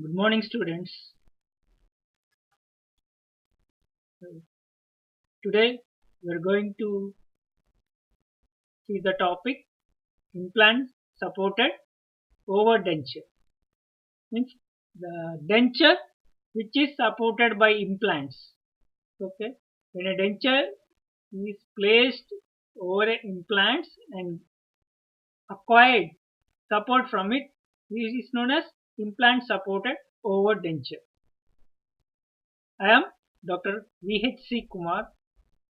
Good morning, students. Today we are going to see the topic implant supported overdenture. Means the denture which is supported by implants. Okay, when a denture is placed over implants and acquired support from it, this is known as implant supported overdenture. I am Dr. VHC Kumar,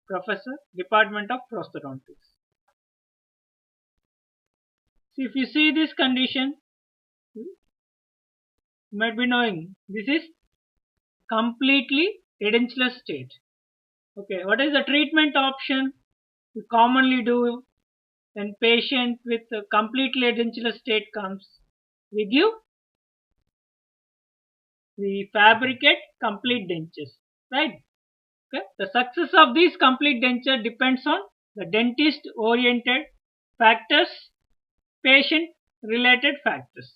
Professor, Department of Prosthodontics. So if you see this condition, you might be knowing this is completely edentulous state. Okay, what is the treatment option we commonly do when patient with a completely edentulous state comes? We fabricate complete dentures, right? Okay, the success of this complete denture depends on the dentist oriented factors, patient related factors.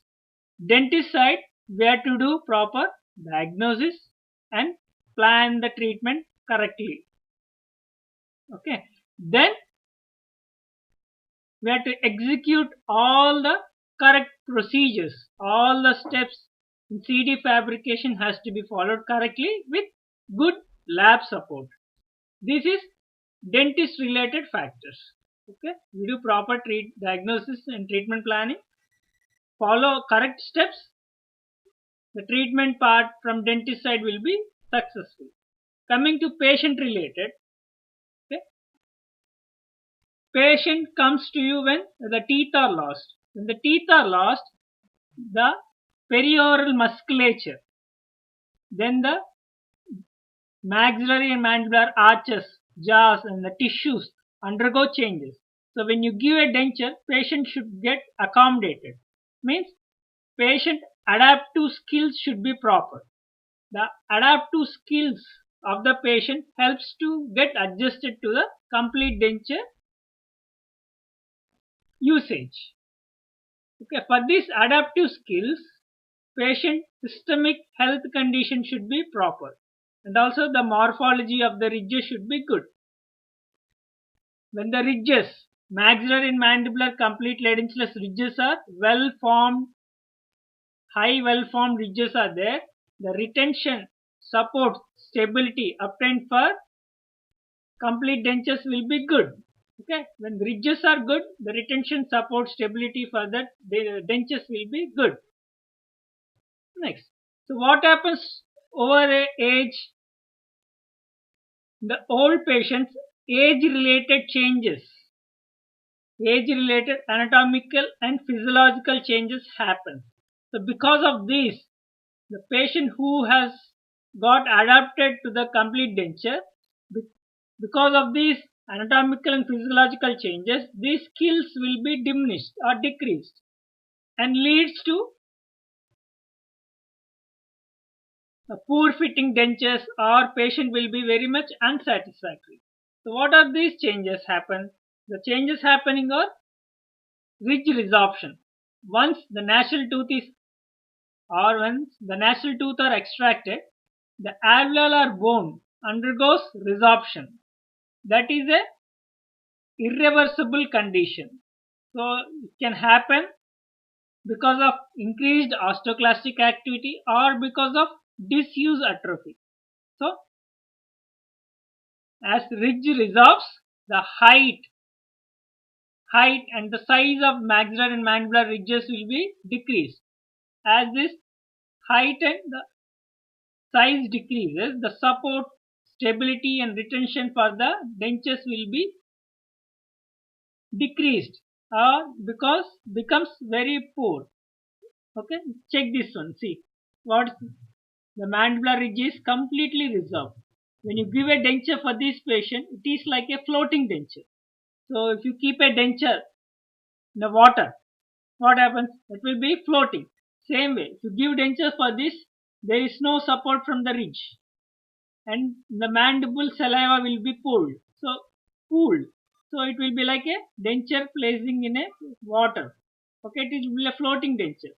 Dentist side, we have to do proper diagnosis and plan the treatment correctly. Okay, then we have to execute all the correct procedures. All the steps in CD fabrication has to be followed correctly with good lab support. This is dentist related factors. Okay, we do proper diagnosis and treatment planning, follow correct steps, the treatment part from dentist side will be successful. Coming to patient related, okay, patient comes to you when the teeth are lost. When the teeth are lost, the perioral musculature, then the maxillary and mandibular arches, jaws, and the tissues undergo changes. So when you give a denture, patient should get accommodated. Means patient adaptive skills should be proper. The adaptive skills of the patient helps to get adjusted to the complete denture usage. Okay, for these adaptive skills, patient systemic health condition should be proper, and also the morphology of the ridges should be good. When the ridges, maxillary and mandibular complete edentulous ridges are well formed, high well formed ridges are there, the retention, support, stability obtained for complete dentures will be good. Okay, when ridges are good, the retention, support, stability for that the dentures will be good. Next, so what happens over a age? The old patients, age-related anatomical and physiological changes happen. So because of this, the patient who has got adapted to the complete denture, because of these anatomical and physiological changes, these skills will be diminished or decreased and leads to poor fitting dentures, or patient will be very much unsatisfactory. So what are these changes happen? The changes happening are ridge resorption. Once the nasal tooth is or once the nasal tooth are extracted, the alveolar bone undergoes resorption. That is a irreversible condition. So it can happen because of increased osteoclastic activity or because of disuse atrophy. So as ridge resolves, the height and the size of maxillary and mandibular ridges will be decreased. As this height and the size decreases, the support, stability and retention for the dentures will be decreased or because becomes very poor. Okay, check this one. See what the mandibular ridge is completely resolved. When you give a denture for this patient, it is like a floating denture. So if you keep a denture in the water, what happens? It will be floating. Same way, if you give denture for this, there is no support from the ridge, and the mandible saliva will be pulled. So pooled. So it will be like a denture placing in a water. Okay, it will be a floating denture.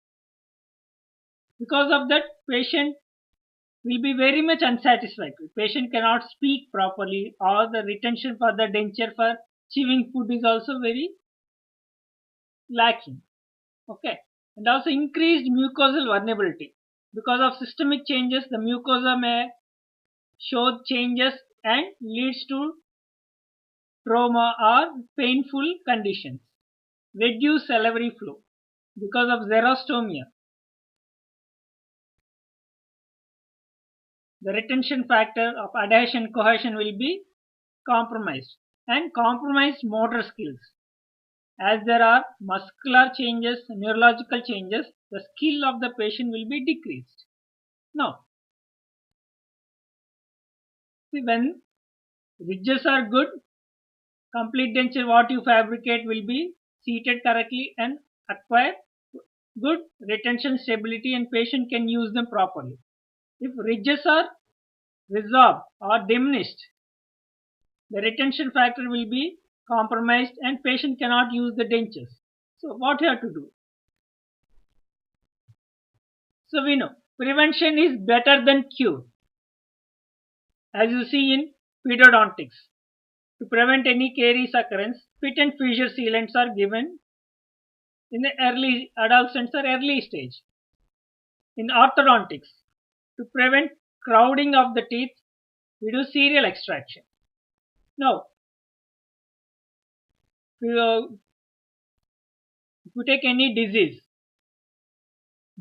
Because of that, patient will be very much unsatisfactory. Patient cannot speak properly, or the retention for the denture for chewing food is also very lacking. Okay, and also increased mucosal vulnerability. Because of systemic changes, the mucosa may show changes and leads to trauma or painful conditions. Reduce salivary flow because of xerostomia. The retention factor of adhesion cohesion will be compromised, and compromised motor skills. As there are muscular changes, neurological changes, the skill of the patient will be decreased. Now, see, when ridges are good, complete denture what you fabricate will be seated correctly and acquire good retention stability, and patient can use them properly. If ridges are resorbed or diminished, the retention factor will be compromised and patient cannot use the dentures. So what you have to do? So we know prevention is better than cure. As you see in pedodontics, to prevent any caries occurrence, pit and fissure sealants are given in the early adolescence or early stage. In orthodontics, to prevent crowding of the teeth, we do serial extraction. Now, if you take any disease,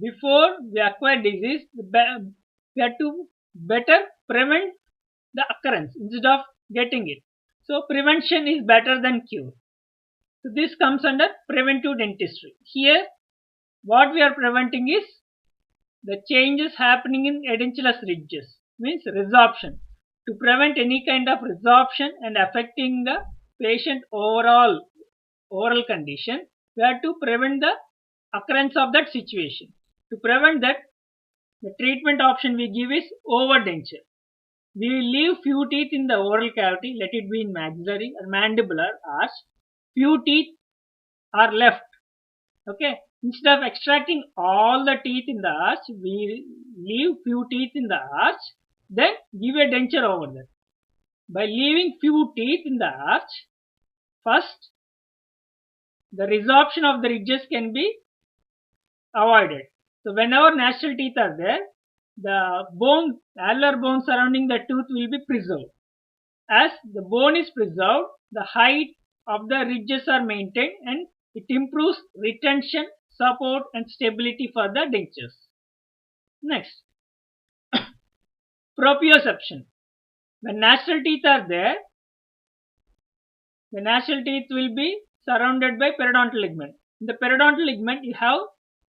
before we acquire disease, we have to better prevent the occurrence instead of getting it. So prevention is better than cure. So this comes under preventive dentistry. Here, what we are preventing is the changes happening in edentulous ridges, means resorption. To prevent any kind of resorption and affecting the patient overall oral condition, we have to prevent the occurrence of that situation. To prevent that, the treatment option we give is overdenture. We will leave few teeth in the oral cavity, let it be in maxillary or mandibular arch. Few teeth are left. Okay. Instead of extracting all the teeth in the arch, we leave few teeth in the arch, then give a denture over that. By leaving few teeth in the arch, first the resorption of the ridges can be avoided. So whenever natural teeth are there, the bone, alveolar bone surrounding the tooth will be preserved. As the bone is preserved, the height of the ridges are maintained and it improves retention, support and stability for the dentures. Next, proprioception. When natural teeth are there, the natural teeth will be surrounded by periodontal ligament. In the periodontal ligament, you have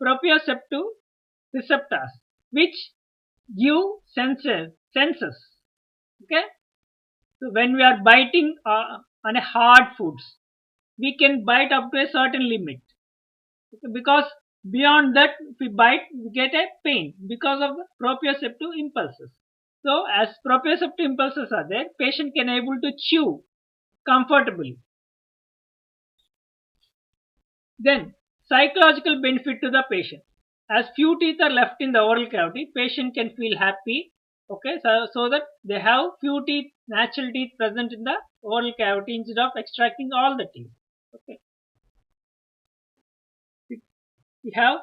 proprioceptive receptors which give senses. Okay, so when we are biting on a hard foods, we can bite up to a certain limit. Okay? Because beyond that, if we bite, we get a pain because of the proprioceptive impulses. So as proprioceptive impulses are there, patient can able to chew comfortably. Then psychological benefit to the patient. As few teeth are left in the oral cavity, patient can feel happy. Okay, so that they have few teeth, natural teeth present in the oral cavity instead of extracting all the teeth. Okay, we have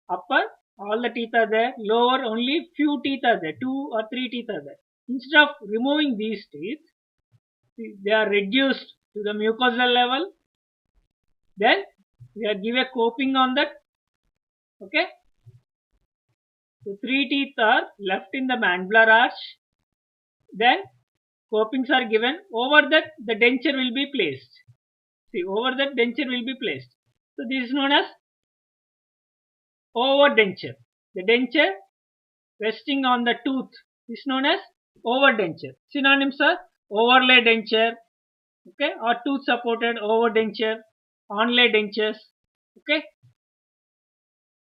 upper, all the teeth are there. Lower, only few teeth are there, 2 or 3 teeth are there. Instead of removing these teeth, they are reduced to the mucosal level. Then we are give a coping on that. Okay, so 3 teeth are left in the mandibular arch. Then copings are given. Over that, the denture will be placed. See, over that denture will be placed. So this is known as overdenture. The denture resting on the tooth is known as overdenture. Synonyms are overlay denture, okay, or tooth supported overdenture, onlay dentures. Okay,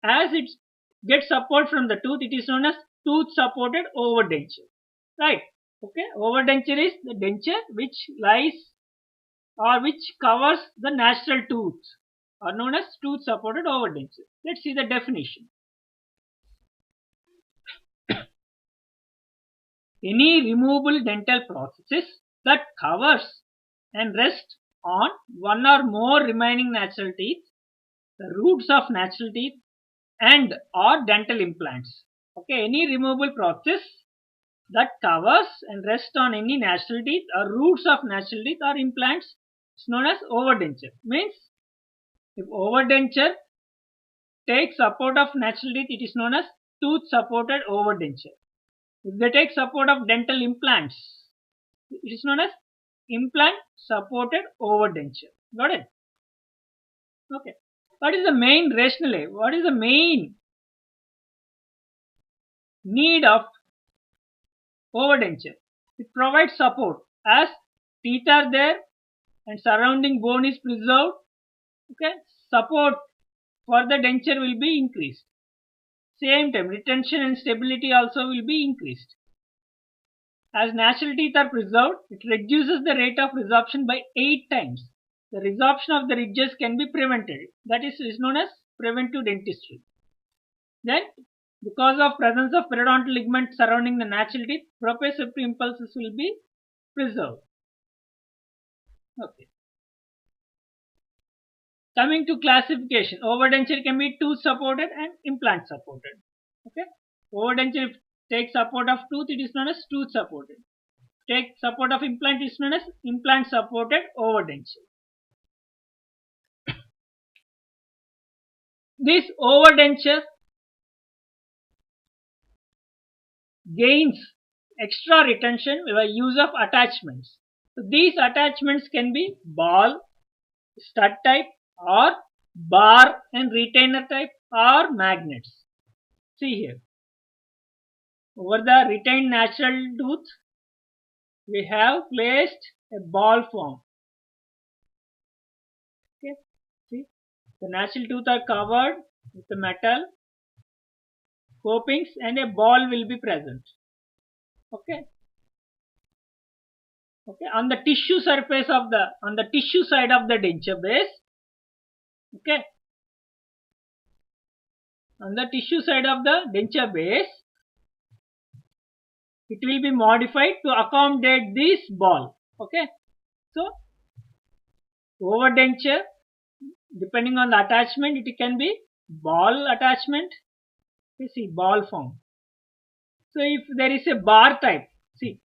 as it gets support from the tooth, it is known as tooth supported overdenture. Right? Okay, overdenture is the denture which lies or which covers the natural tooth, are known as tooth supported overdenture. Let's see the definition. any removable dental processes that covers and rest on one or more remaining natural teeth, the roots of natural teeth, and or dental implants. Okay, any removable process that covers and rests on any natural teeth or roots of natural teeth or implants is known as overdenture. Means if overdenture takes support of natural teeth, it is known as tooth supported overdenture. If they take support of dental implants, it is known as implant supported overdenture. Got it? Okay. What is the main rationale? What is the main need of overdenture? It provides support as teeth are there and surrounding bone is preserved. Okay, support for the denture will be increased. Same time, retention and stability also will be increased. As natural teeth are preserved, it reduces the rate of resorption by 8 times. The resorption of the ridges can be prevented. That is known as preventive dentistry. Then, because of presence of periodontal ligament surrounding the natural teeth, proprioceptive impulses will be preserved. Okay. Coming to classification, overdenture can be tooth supported and implant supported. Okay, overdenture takes support of tooth, it is known as tooth supported. Take support of implant, it is known as implant supported overdenture. This overdenture gains extra retention by use of attachments. So these attachments can be ball, stud type, or bar and retainer type, or magnets. See here. Over the retained natural tooth, we have placed a ball form. Okay. See, the natural tooth are covered with the metal copings and a ball will be present. Okay. Okay. On the tissue surface of on the tissue side of the denture base. Okay. On the tissue side of the denture base, it will be modified to accommodate this ball. Okay. So, overdenture, depending on the attachment, it can be ball attachment. You see, ball form. So, if there is a bar type, see,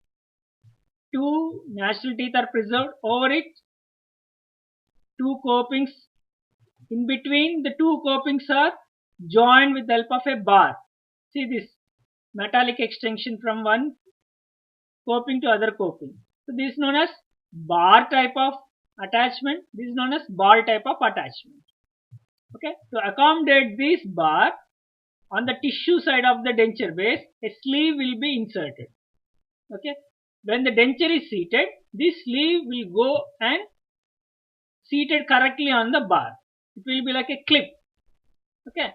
two natural teeth are preserved over it, two copings. In between, the two copings are joined with the help of a bar. See this metallic extension from one coping to other coping. So, this is known as bar type of attachment. This is known as ball type of attachment. Okay. To accommodate this bar, on the tissue side of the denture base, a sleeve will be inserted. Okay. When the denture is seated, this sleeve will go and seated correctly on the bar. It will be like a clip. Okay.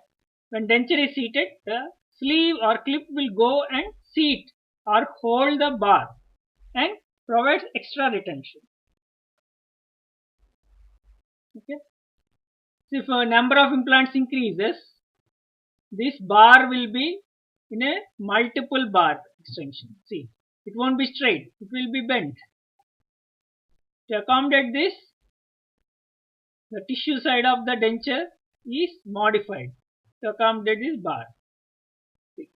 When denture is seated, the sleeve or clip will go and seat or hold the bar and provides extra retention. Okay. So if a number of implants increases, this bar will be in a multiple bar extension. See, it won't be straight, it will be bent. To accommodate this, the tissue side of the denture is modified to accommodate this bar. See.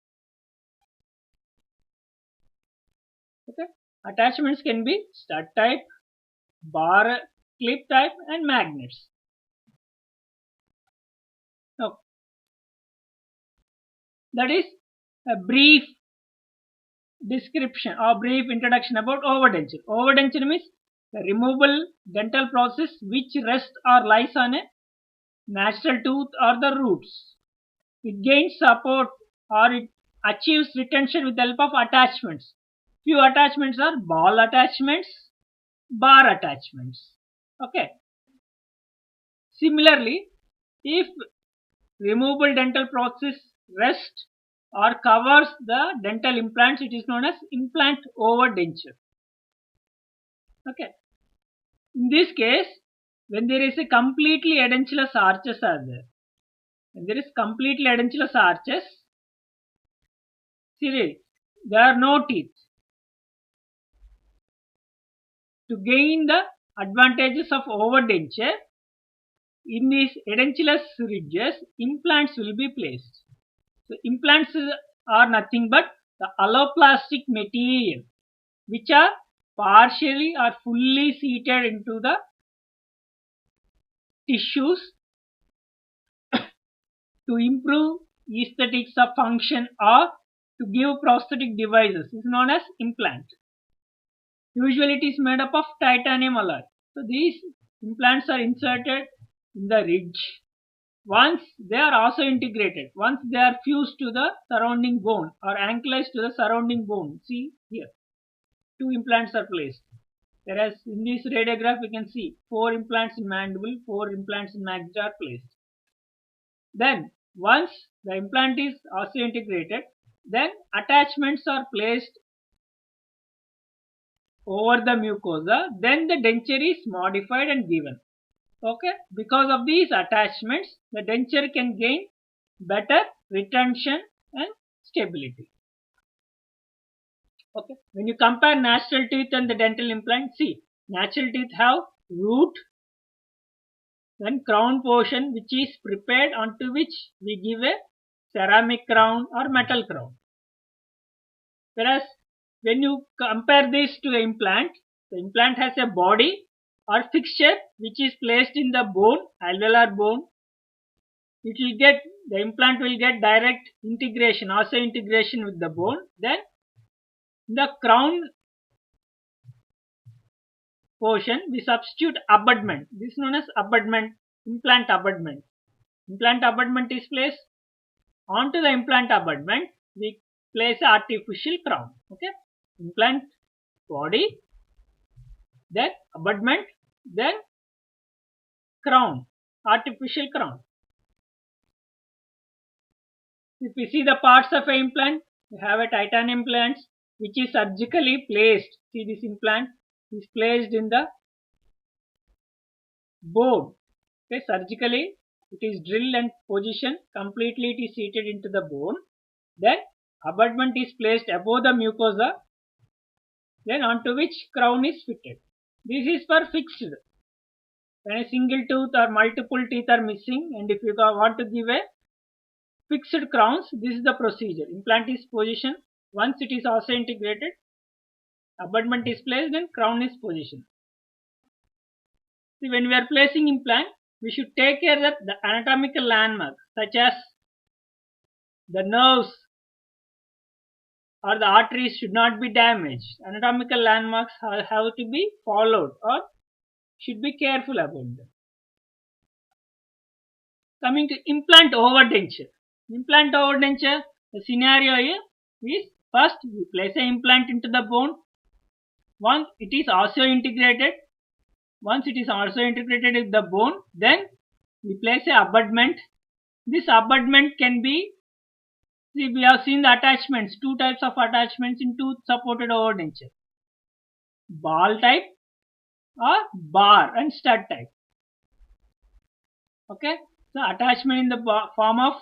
Okay. Attachments can be stud type, bar clip type, and magnets. Okay. That is a brief description or brief introduction about overdenture. Overdenture means the removable dental process which rests or lies on a natural tooth or the roots. It gains support or it achieves retention with the help of attachments. Few attachments are ball attachments, bar attachments. Okay. Similarly, if removable dental process rests or covers the dental implants, it is known as implant overdenture. Okay. In this case, when there is a completely edentulous arches are there. When there is completely edentulous arches, see there are no teeth. to gain the advantages of overdenture, in these edentulous ridges, implants will be placed. So implants are nothing but the alloplastic material which are partially or fully seated into the tissues to improve aesthetics of function or to give prosthetic devices is known as implant. Usually it is made up of titanium alloy. So these implants are inserted in the ridge. Once they are also integrated, once they are fused to the surrounding bone or ankylosed to the surrounding bone, see here, 2 implants are placed. Whereas in this radiograph we can see 4 implants in mandible, 4 implants in maxilla are placed. Then once the implant is osseointegrated, then attachments are placed over the mucosa, then the denture is modified and given. Okay, because of these attachments, the denture can gain better retention and stability. Okay, when you compare natural teeth and the dental implant, see, natural teeth have root, then crown portion which is prepared onto which we give a ceramic crown or metal crown. Whereas when you compare this to the implant has a body or fixture which is placed in the bone, alveolar bone. It will get, the implant will get direct integration, osseointegration with the bone. Then the crown portion we substitute abutment. This is known as abutment, implant abutment. Implant abutment is placed onto the implant abutment. We place an artificial crown. Okay, implant body, then abutment, then crown, artificial crown. If we see the parts of an implant, we have a titanium implant which is surgically placed. See, this implant is placed in the bone. Okay, surgically it is drilled and positioned completely. It is seated into the bone. Then abutment is placed above the mucosa. Then onto which crown is fitted. This is for fixed. When a single tooth or multiple teeth are missing, and if you want to give a fixed crowns, this is the procedure. Implant is positioned. Once it is also integrated, abutment is placed and crown is positioned. See, when we are placing implant, we should take care that the anatomical landmarks such as the nerves or the arteries should not be damaged. Anatomical landmarks have to be followed or should be careful about them. Coming to implant overdenture. Implant overdenture, the scenario here is first we place an implant into the bone. Once it is also integrated, with the bone, then we place a abutment. This abutment can be, see, we have seen the attachments, 2 types of attachments in tooth supported overdenture. Ball type or bar and stud type. Okay, so attachment in the form of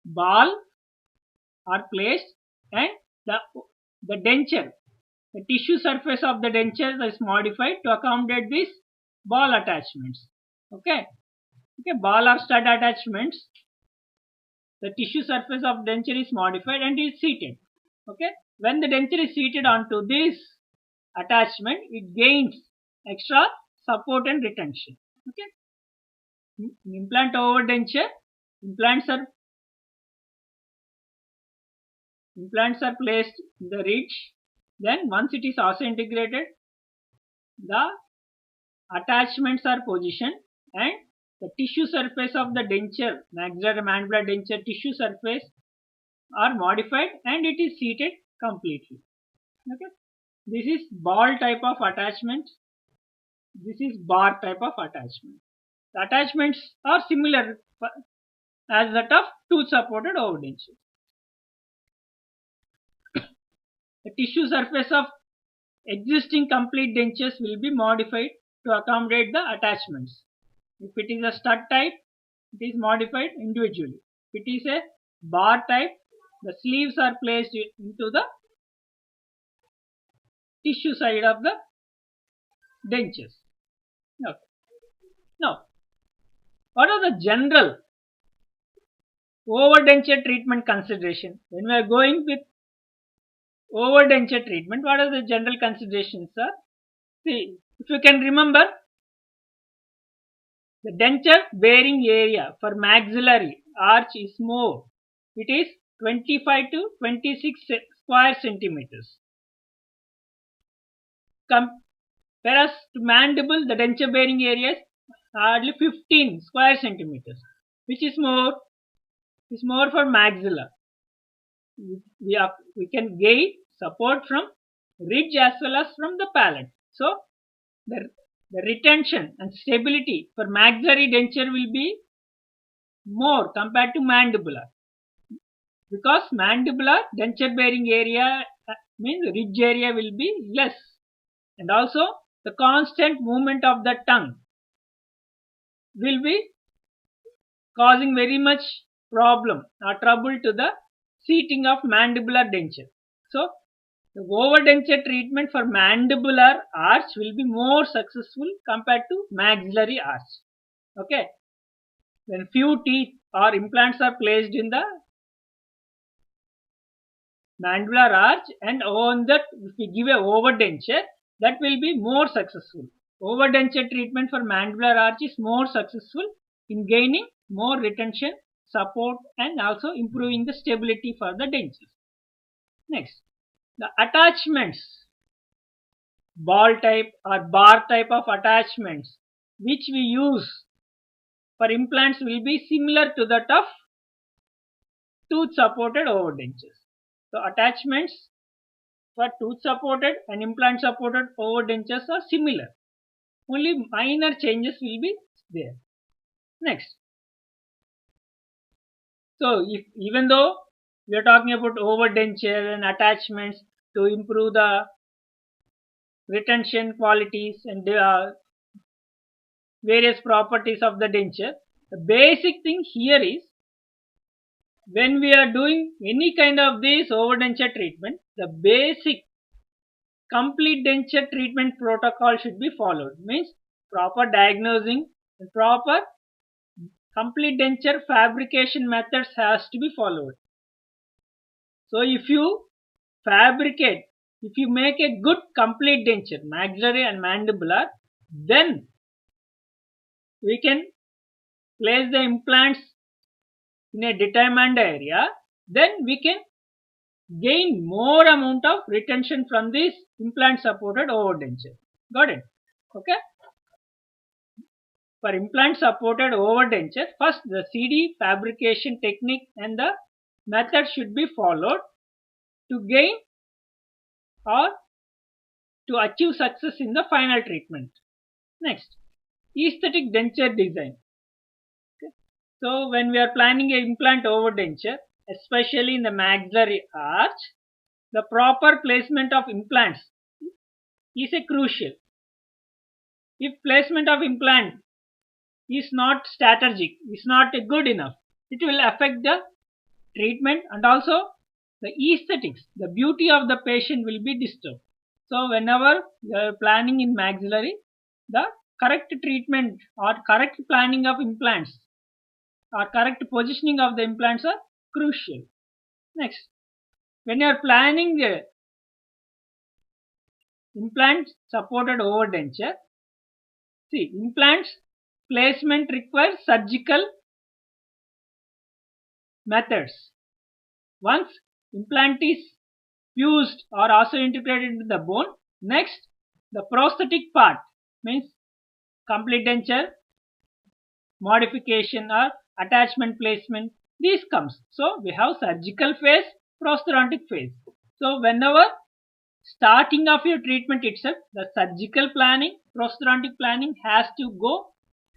ball are placed, and the denture, the tissue surface of the denture is modified to accommodate these ball attachments. Okay, ball or stud attachments. The tissue surface of denture is modified and is seated. Okay, when the denture is seated onto this attachment, it gains extra support and retention. Okay, implant overdenture, implants are placed in the ridge. Then once it is also integrated, the attachments are positioned and the tissue surface of the denture, maxillary mandibular denture tissue surface are modified and it is seated completely. Okay, this is ball type of attachment. This is bar type of attachment. The attachments are similar as that of tooth supported overdenture. The tissue surface of existing complete dentures will be modified to accommodate the attachments. If it is a stud type, it is modified individually. If it is a bar type, the sleeves are placed into the tissue side of the dentures. Okay. Now, what are the general overdenture treatment consideration? When we are going with overdenture treatment, what are the general considerations, sir? See, if you can remember, the denture bearing area for maxillary arch is more. It is 25 to 26 square centimeters. Whereas to mandible, the denture bearing area is hardly 15 square centimeters, which is more for maxilla. We can gain support from ridge as well as from the palate. So the retention and stability for maxillary denture will be more compared to mandibular, because mandibular denture bearing area means ridge area will be less, and also the constant movement of the tongue will be causing very much problem or trouble to the seating of mandibular denture. So the overdenture treatment for mandibular arch will be more successful compared to maxillary arch. Okay, when few teeth or implants are placed in the mandibular arch, and on that if we give a overdenture, that will be more successful. Overdenture treatment for mandibular arch is more successful in gaining more retention, support, and also improving the stability for the dentures. Next, the attachments, ball type or bar type of attachments which we use for implants will be similar to that of tooth supported overdentures. So attachments for tooth supported and implant supported overdentures are similar. Only minor changes will be there. Next. So even though we are talking about overdenture and attachments to improve the retention qualities and various properties of the denture, the basic thing here is, when we are doing any kind of this overdenture treatment, the basic complete denture treatment protocol should be followed. Means proper diagnosing and proper complete denture fabrication methods has to be followed. So if you fabricate, if you make a good complete denture, maxillary and mandibular, then we can place the implants in a determined area, then we can gain more amount of retention from this implant supported overdenture. Got it? Okay. For implant supported overdenture, first the CD fabrication technique and the method should be followed to gain or to achieve success in the final treatment. Next, aesthetic denture design. Okay. So when we are planning an implant overdenture, especially in the maxillary arch, the proper placement of implants is a crucial. If placement of implant is not strategic, is not good enough, it will affect the treatment, and also the aesthetics, the beauty of the patient will be disturbed. So whenever you are planning in maxillary, the correct treatment or correct planning of implants or correct positioning of the implants are crucial. Next, when you are planning the implant supported overdenture, see, implants placement requires surgical methods. Once implant is fused or also integrated into the bone, next the prosthetic part means complete denture modification or attachment placement, this comes. So we have surgical phase, prosthodontic phase. So whenever starting of your treatment itself, the surgical planning, prosthodontic planning has to go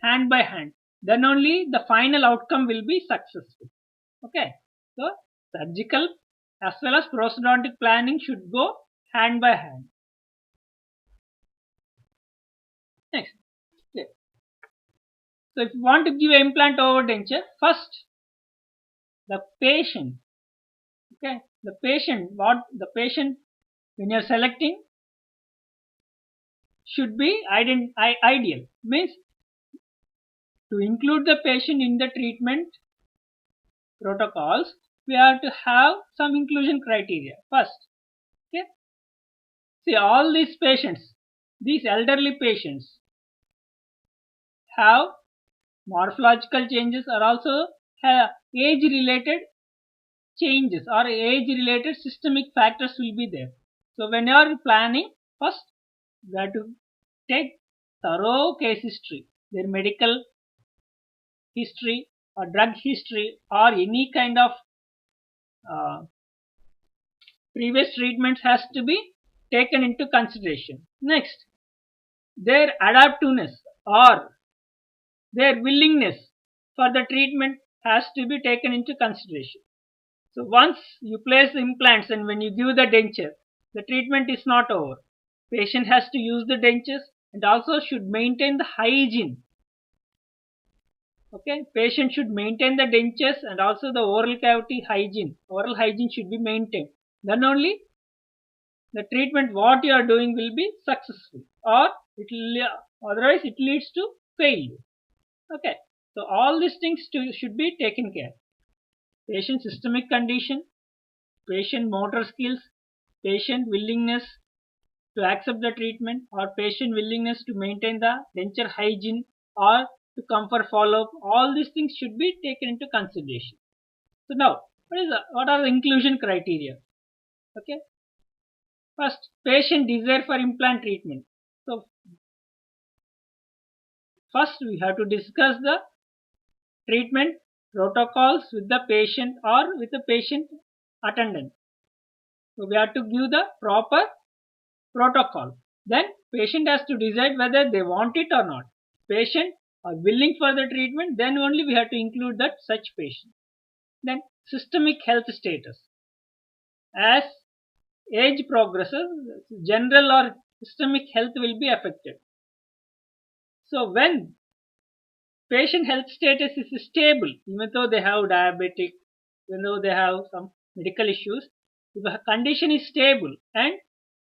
hand by hand. Then only the final outcome will be successful. Okay. So surgical as well as prosthodontic planning should go hand by hand. Next. Okay. So if you want to give implant overdenture, first the patient. Okay. The patient, when you are selecting should be ideal. Means to include the patient in the treatment protocols, we have to have some inclusion criteria first. Okay, see all these patients, these elderly patients have morphological changes or also have age related changes or age related systemic factors will be there. So when you are planning, first we have to take thorough case history, their medical history or drug history or any kind of uh, previous treatments has to be taken into consideration. Next, their adaptiveness or their willingness for the treatment has to be taken into consideration. So once you place the implants and when you give the denture, the treatment is not over. Patient has to use the dentures and also should maintain the hygiene. Okay, patient should maintain the dentures and also the oral cavity hygiene. Oral hygiene should be maintained. Then only the treatment what you are doing will be successful, or it will, otherwise it leads to failure. Okay, so all these things should be taken care. Patient systemic condition, patient motor skills, patient willingness to accept the treatment, or patient willingness to maintain the denture hygiene or to come for follow-up. All these things should be taken into consideration. So now, what are the inclusion criteria? Okay, first, patient desire for implant treatment. So first we have to discuss the treatment protocols with the patient or with the patient attendant. So we have to give the proper protocol. Then patient has to decide whether they want it or not. Patient are willing for the treatment, then only we have to include that such patient. Then systemic health status. As age progresses, general or systemic health will be affected. So when patient health status is stable, even though they have diabetic, even though they have some medical issues, if the condition is stable and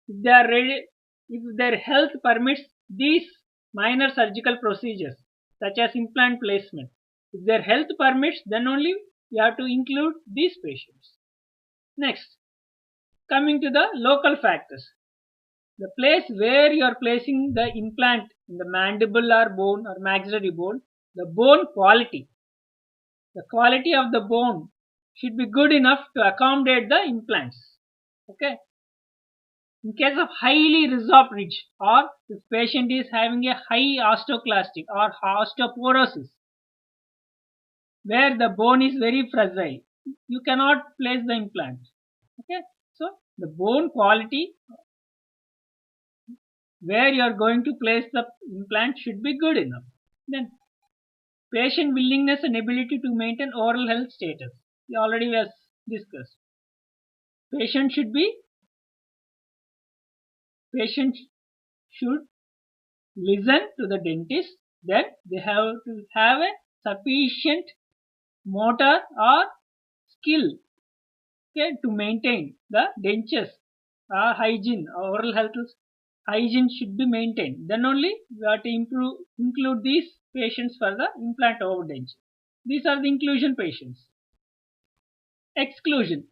if they are ready, if their health permits these minor surgical procedures such as implant placement, if their health permits, then only you have to include these patients. Next, coming to the local factors, the place where you are placing the implant in the mandibular bone or maxillary bone, the bone quality, the quality of the bone should be good enough to accommodate the implants. Okay, in case of highly resorbed ridge or if patient is having a high osteoclastic or osteoporosis where the bone is very fragile, you cannot place the implant. Okay, so the bone quality where you are going to place the implant should be good enough. Then patient willingness and ability to maintain oral health status, we already was discussed. Patient should be patient should listen to the dentist, then they have to have a sufficient motor or skill, okay, to maintain the dentures or hygiene, oral health hygiene should be maintained. Then only we have to include these patients for the implant over denture. These are the inclusion patients. Exclusion.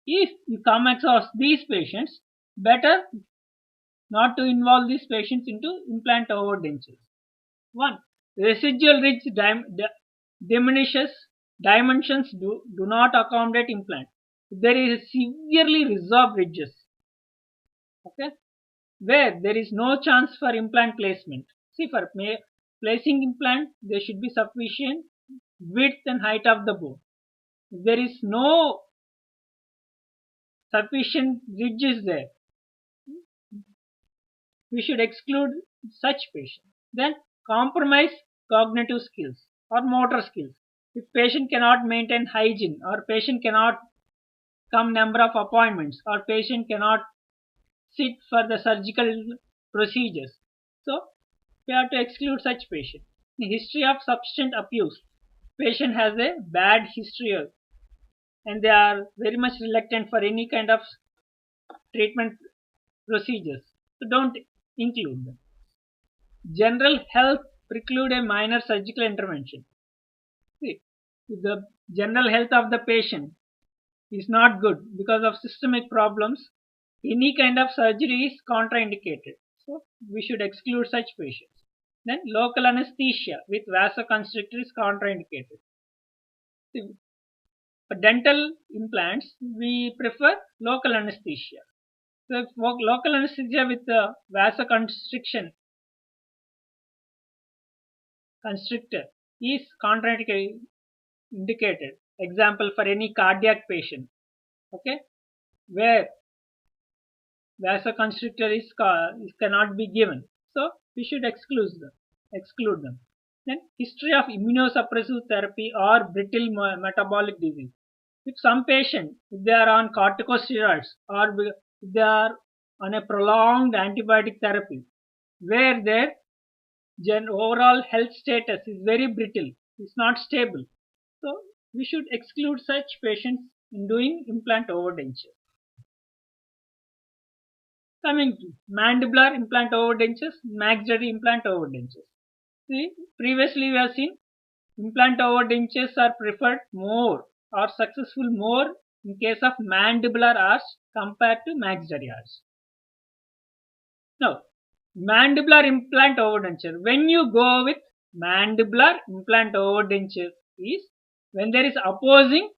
If you come across these patients, better not to involve these patients into implant over dentures. 1. Residual ridge diminishes, dimensions do not accommodate implant. There is severely resorbed ridges, okay, where there is no chance for implant placement. See, for placing implant, there should be sufficient width and height of the bone. If there is no sufficient ridges there, we should exclude such patients. Then compromise cognitive skills or motor skills. If patient cannot maintain hygiene or patient cannot come number of appointments or patient cannot sit for the surgical procedures. So we have to exclude such patient. The history of substance abuse. Patient has a bad history and they are very much reluctant for any kind of treatment procedures. So don't include them. general health preclude a minor surgical intervention? See, if the general health of the patient is not good because of systemic problems, any kind of surgery is contraindicated. So we should exclude such patients. Then local anesthesia with vasoconstrictor is contraindicated. See, for dental implants, we prefer local anesthesia. So if local anesthesia with vasoconstriction constrictor is contraindicated. Example for any cardiac patient, okay, where vasoconstrictor cannot be given. So we should exclude them. Then history of immunosuppressive therapy or brittle metabolic disease. If some patient, if they are on corticosteroids or if they are on a prolonged antibiotic therapy, where their overall health status is very brittle, it's not stable. So we should exclude such patients in doing implant overdenture. Coming to mandibular implant overdentures, maxillary implant overdentures. See, previously we have seen implant overdentures are preferred more or successful more in case of mandibular arch compared to maxillary arch. Now, mandibular implant overdenture. When you go with mandibular implant overdenture is when there is opposing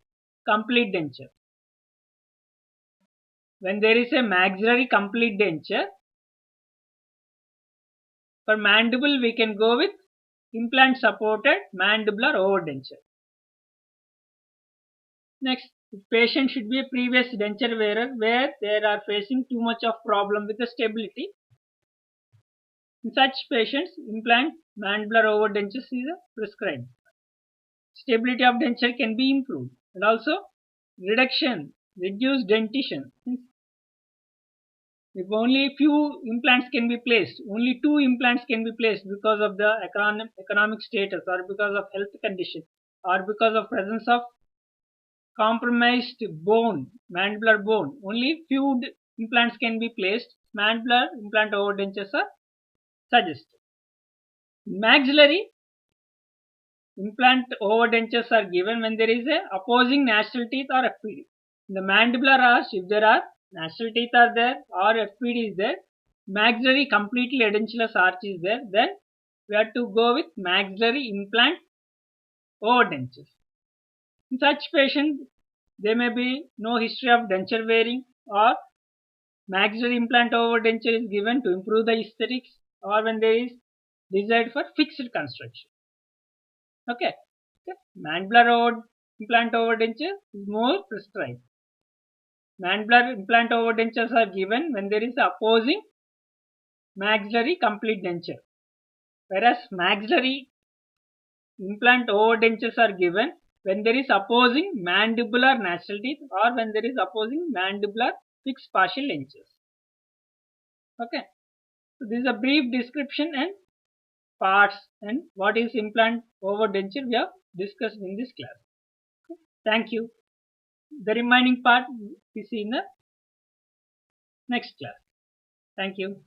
complete denture. When there is a maxillary complete denture, for mandible we can go with implant supported mandibular overdenture. Next, the patient should be a previous denture wearer where they are facing too much of problem with the stability. In such patients, implant mandibular overdentures is prescribed. Stability of denture can be improved, and also reduced dentition. If only few implants can be placed, only 2 implants can be placed because of the economic status or because of health condition or because of presence of compromised bone, mandibular bone. Only few implants can be placed. Mandibular implant overdentures are suggested. Maxillary implant overdentures are given when there is a opposing natural teeth or FPD. In the mandibular arch, if there are natural teeth are there or FPD is there, maxillary completely edentulous arch is there, then we have to go with maxillary implant overdentures. In such patients, there may be no history of denture wearing or maxillary implant overdenture is given to improve the aesthetics or when there is desired for fixed construction. Okay. Mandibular implant overdenture is more prescribed. Mandibular implant overdentures are given when there is opposing maxillary complete denture, whereas maxillary implant overdentures are given when there is opposing mandibular natural teeth or when there is opposing mandibular fixed partial dentures. Okay, so this is a brief description and parts and what is implant overdenture we have discussed in this class. Okay. Thank you. The remaining part we see in the next class. Thank you.